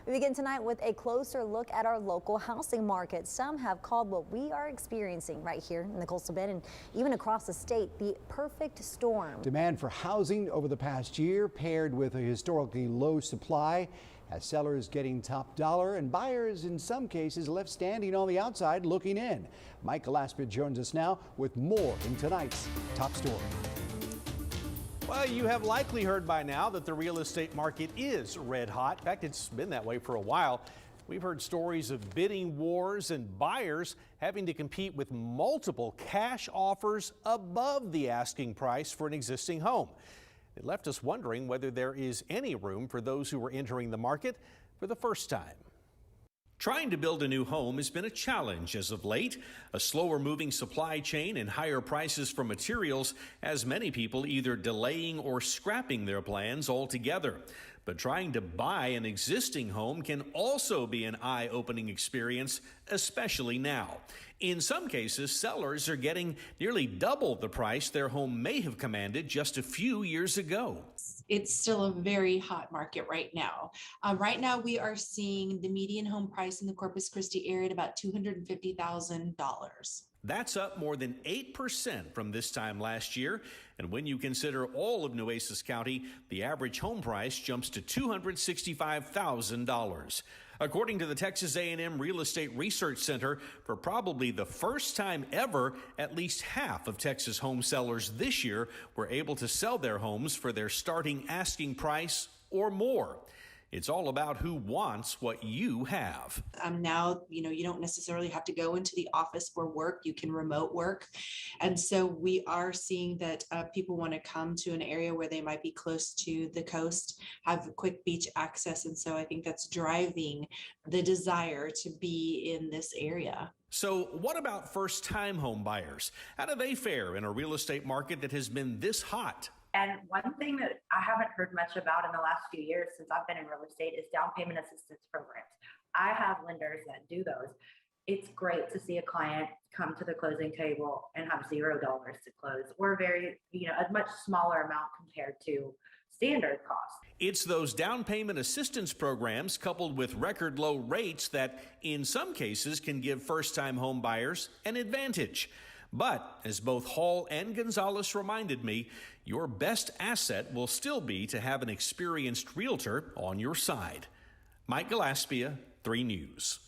We begin tonight with a closer look at our local housing market. Some have called what we are experiencing right here in the Coastal Bend and even across the state the perfect storm. Demand for housing over the past year paired with a historically low supply has sellers getting top dollar and buyers in some cases left standing on the outside looking in. Mike Gillespie joins us now with more in tonight's top story. Well, you have likely heard by now that the real estate market is red hot. In fact, it's been that way for a while. We've heard stories of bidding wars and buyers having to compete with multiple cash offers above the asking price for an existing home. It left us wondering whether there is any room for those who are entering the market for the first time. Trying to build a new home has been a challenge as of late. A slower moving supply chain and higher prices for materials has many people either delaying or scrapping their plans altogether. But trying to buy an existing home can also be an eye-opening experience, especially now. In some cases, sellers are getting nearly double the price their home may have commanded just a few years ago. It's still a very hot market right now. Right now, we are seeing the median home price in the Corpus Christi area at about $250,000. That's up more than 8% from this time last year. And when you consider all of Nueces County, the average home price jumps to $265,000. According to the Texas A&M Real Estate Research Center, for probably the first time ever, at least half of Texas home sellers this year were able to sell their homes for their starting asking price or more. It's all about who wants what you have. Now, you don't necessarily have to go into the office for work. You can remote work. And so we are seeing that people want to come to an area where they might be close to the coast, have quick beach access. And so I think that's driving the desire to be in this area. So what about first-time home buyers? How do they fare in a real estate market that has been this hot? And one thing that I haven't heard much about in the last few years since I've been in real estate is down payment assistance programs. I have lenders that do those. It's great to see a client come to the closing table and have $0 to close, or a much smaller amount compared to standard costs. It's those down payment assistance programs coupled with record low rates that in some cases can give first-time home buyers an advantage. But as both Hall and Gonzalez reminded me, your best asset will still be to have an experienced realtor on your side. Mike Gillespie, 3 News.